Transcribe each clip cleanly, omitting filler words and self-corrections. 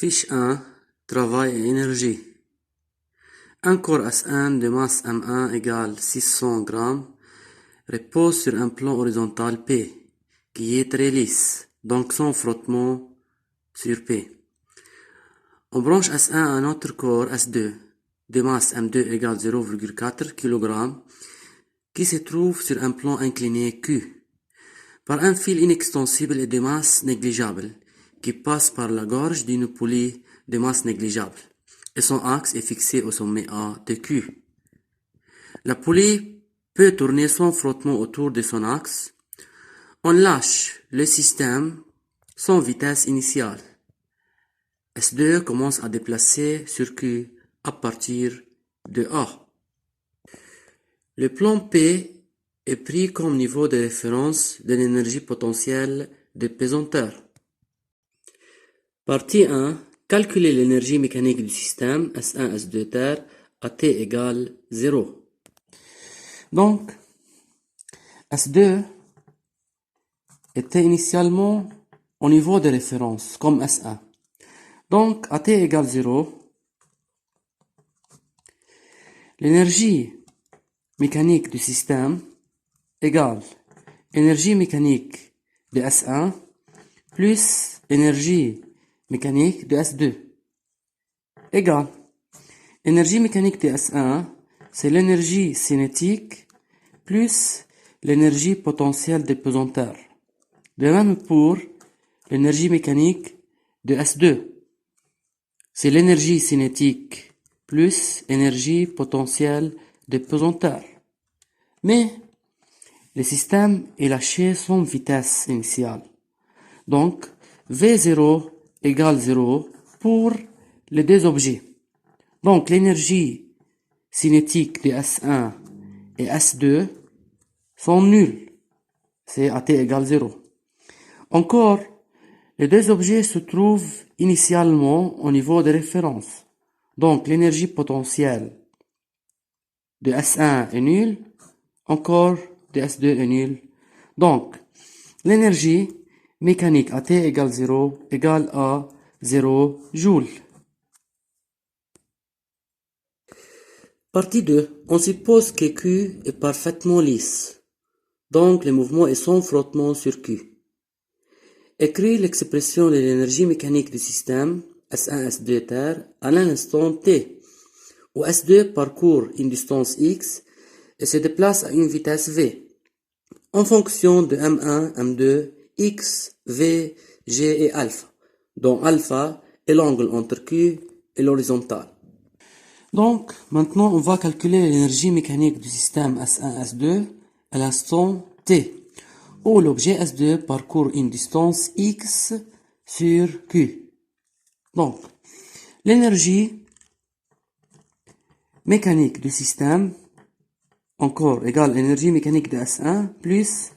Fiche 1, travail et énergie. Un corps S1 de masse M1 égale 600 grammes repose sur un plan horizontal P, qui est très lisse, donc sans frottement sur P. On branche S1 à un autre corps S2 de masse M2 égale 0,4 kg qui se trouve sur un plan incliné Q, par un fil inextensible et de masse négligeable qui passe par la gorge d'une poulie de masse négligeable, et son axe est fixé au sommet A de Q. La poulie peut tourner sans frottement autour de son axe. On lâche le système sans vitesse initiale. S2 commence à déplacer sur Q à partir de A. Le plan P est pris comme niveau de référence de l'énergie potentielle de pesanteur. Partie 1. Calculer l'énergie mécanique du système S1, S2 terre à T égale 0. Donc, S2 était initialement au niveau de référence comme S1. Donc, à T égale 0, l'énergie mécanique du système égale énergie mécanique de S1 plus énergie mécanique de S2 égale énergie mécanique de S1, c'est l'énergie cinétique plus l'énergie potentielle de pesanteur. De même pour l'énergie mécanique de S2, c'est l'énergie cinétique plus énergie potentielle de pesanteur. Mais le système est lâché sans vitesse initiale. Donc, V0 égale 0 pour les deux objets. Donc, l'énergie cinétique de S1 et S2 sont nulles. C'est à T égale 0. Encore, les deux objets se trouvent initialement au niveau de référence. Donc, l'énergie potentielle de S1 est nulle. Encore, de S2 est nulle. Donc, l'énergie mécanique à T égale 0 égale à 0 joules. Partie 2. On suppose que Q est parfaitement lisse. Donc, le mouvement est sans frottement sur Q. Écris l'expression de l'énergie mécanique du système S1, S2 terre à l'instant T, où S2 parcourt une distance X et se déplace à une vitesse V, en fonction de M1, M2, X, V, G et alpha, dont alpha est l'angle entre Q et l'horizontale. Donc, maintenant, on va calculer l'énergie mécanique du système S1, S2 à l'instant T, où l'objet S2 parcourt une distance X sur Q. Donc, l'énergie mécanique du système, encore égale énergie mécanique de S1 plus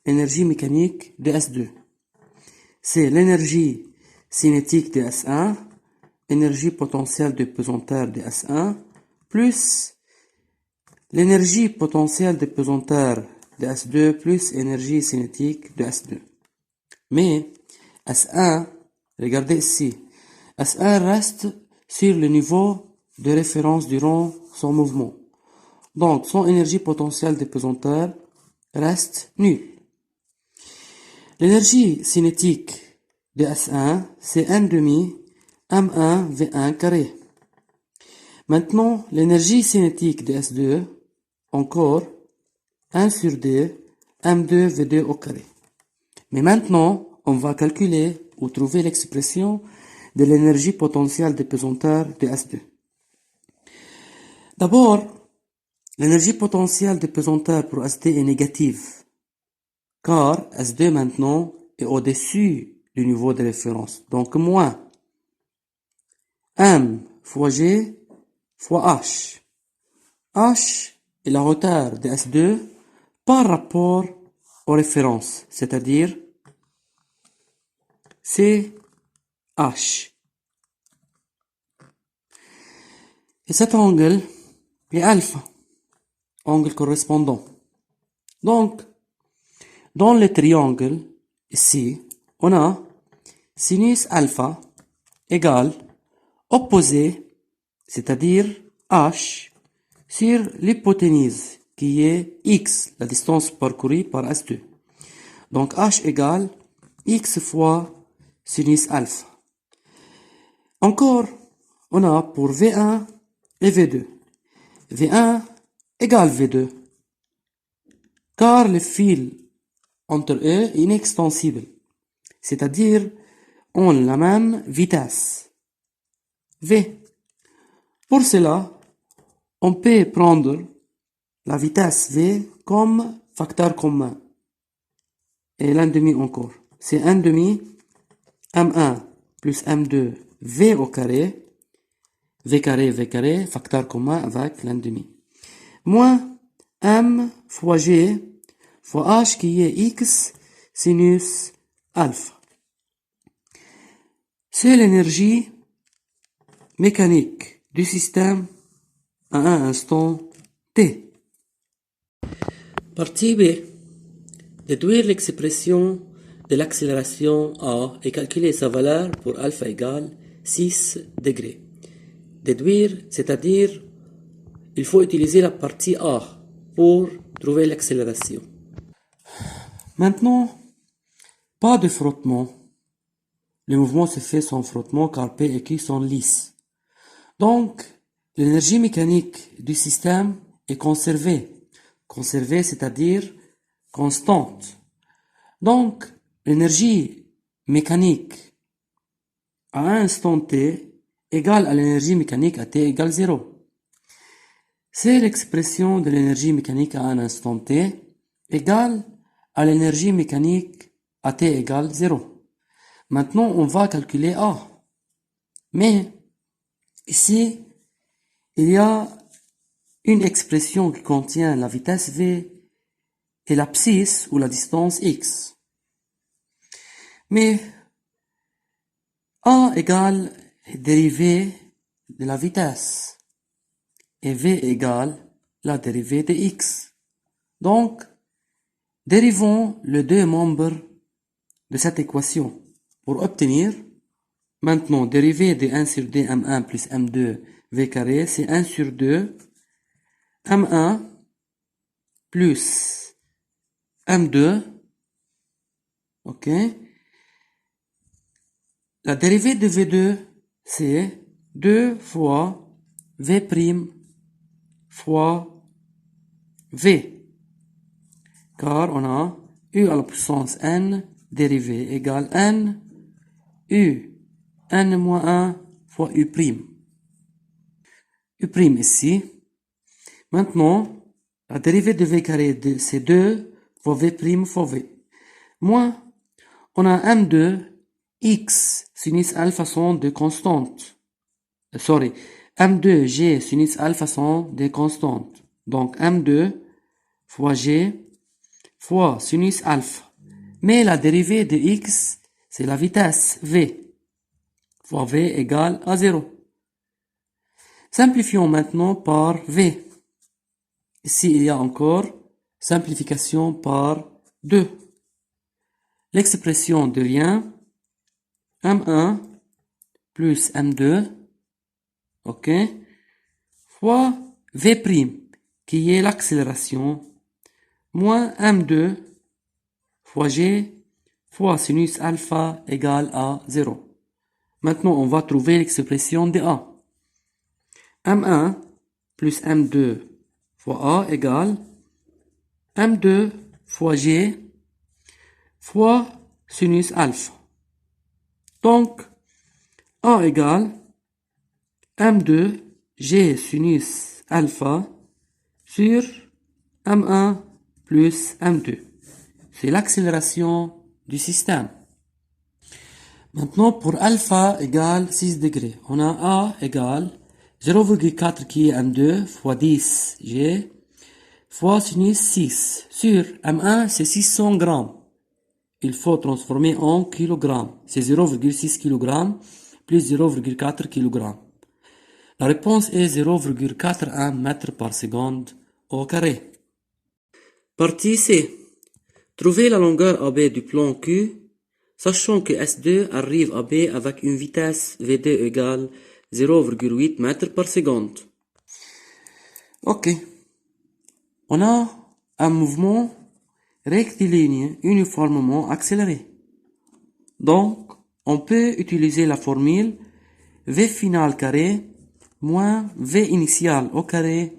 énergie mécanique de S2. C'est l'énergie cinétique de S1, énergie potentielle de pesanteur de S1, plus l'énergie potentielle de pesanteur de S2 plus énergie cinétique de S2. Mais S1, regardez ici, S1 reste sur le niveau de référence durant son mouvement. Donc, son énergie potentielle de pesanteur reste nulle. L'énergie cinétique de S1, c'est 1 demi M1 V1 carré. Maintenant, l'énergie cinétique de S2, encore 1 sur D M2 V2 au carré. Mais maintenant, on va calculer ou trouver l'expression de l'énergie potentielle de pesanteur de S2. D'abord, l'énergie potentielle de pesanteur pour S2 est négative, car S2 maintenant est au-dessus du niveau de référence. Donc, moins M fois G fois H. H est la hauteur de S2 par rapport aux références, c'est-à-dire c'est H. Et cet angle est alpha, angle correspondant. Donc, dans le triangle, ici, on a sinus alpha égale opposé, c'est-à-dire H, sur l'hypoténuse, qui est X, la distance parcourue par S2. Donc H égale X fois sinus alpha. Encore, on a pour V1 et V2. V1 égale V2, car le fil entre eux est inextensible, c'est-à-dire ont la même vitesse, V. Pour cela, on peut prendre la vitesse V comme facteur commun. Et l'un demi encore. C'est 1 demi M1 plus M2 V au carré, V carré, facteur commun avec l'un demi. Moins M fois G fois H qui est X sinus alpha. C'est l'énergie mécanique du système à un instant T. Partie B. Déduire l'expression de l'accélération A et calculer sa valeur pour alpha égale 6 degrés. Déduire, c'est-à-dire, il faut utiliser la partie A pour trouver l'accélération. Maintenant, pas de frottement. Le mouvement se fait sans frottement car P et Q sont lisses. Donc, l'énergie mécanique du système est conservée. Conservée, c'est-à-dire constante. Donc, l'énergie mécanique à un instant t égale à l'énergie mécanique à t égale 0. C'est l'expression de l'énergie mécanique à un instant t égale à l'énergie mécanique à t égale 0. Maintenant, on va calculer A. Mais, ici, il y a une expression qui contient la vitesse V et l'abscisse ou la distance X. Mais A égale dérivée de la vitesse et V égale la dérivée de X. Donc, dérivons les deux membres de cette équation pour obtenir maintenant dérivée de 1 sur d M1 plus M2 V carré, c'est 1 sur 2 M1 plus M2, ok. La dérivée de V2, c'est 2 fois V' fois V. Car on a U à la puissance N dérivée égale N, U, N moins 1 fois U'. U' ici. Maintenant, la dérivée de V carré, c'est 2 fois V' fois V. Moins, on a M2, X, sinus alpha sont des constantes. M2, G, sinus alpha sont des constantes. Donc, M2 fois G fois sinus alpha. Mais la dérivée de X, c'est la vitesse V. Fois V égale à 0. Simplifions maintenant par V. Ici, il y a encore simplification par 2. L'expression devient M1 plus M2, ok, fois V', qui est l'accélération, moins M2 fois G fois sinus alpha égale à 0. Maintenant, on va trouver l'expression de A. M1 plus M2 fois A égale M2 fois G fois sinus alpha. Donc, A égale M2 G sinus alpha sur M1 plus M2. C'est l'accélération du système. Maintenant, pour alpha égale 6 degrés, on a A égale 0,4 qui est M2 fois 10 G fois sinus 6 sur M1, c'est 600 grammes. Il faut transformer en kilogrammes. C'est 0,6 kg plus 0,4 kg. La réponse est 0,41 mètres par seconde au carré. Partie C. Trouver la longueur AB du plan Q sachant que S2 arrive à B avec une vitesse V2 égale 0,8 mètres par seconde. Ok. On a un mouvement rectiligne uniformément accéléré. Donc, on peut utiliser la formule V final carré moins V initial au carré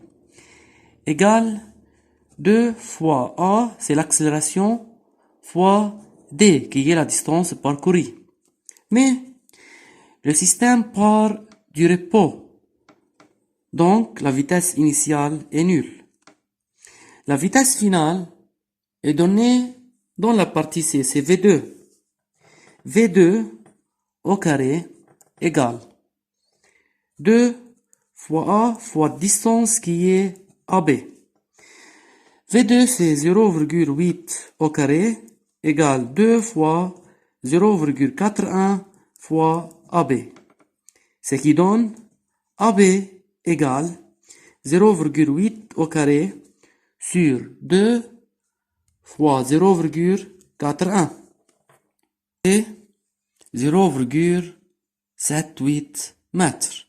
égale 2 fois A, c'est l'accélération, fois D, qui est la distance parcourue. Mais, le système part du repos. Donc, la vitesse initiale est nulle. La vitesse finale est donnée dans la partie C, c'est V2. V2 au carré égale 2 fois A fois distance qui est AB. V2 c'est 0,8 au carré égale 2 fois 0,41 fois AB. Ce qui donne AB égale 0,8 au carré sur 2 fois 0,41 et 0,78 mètres.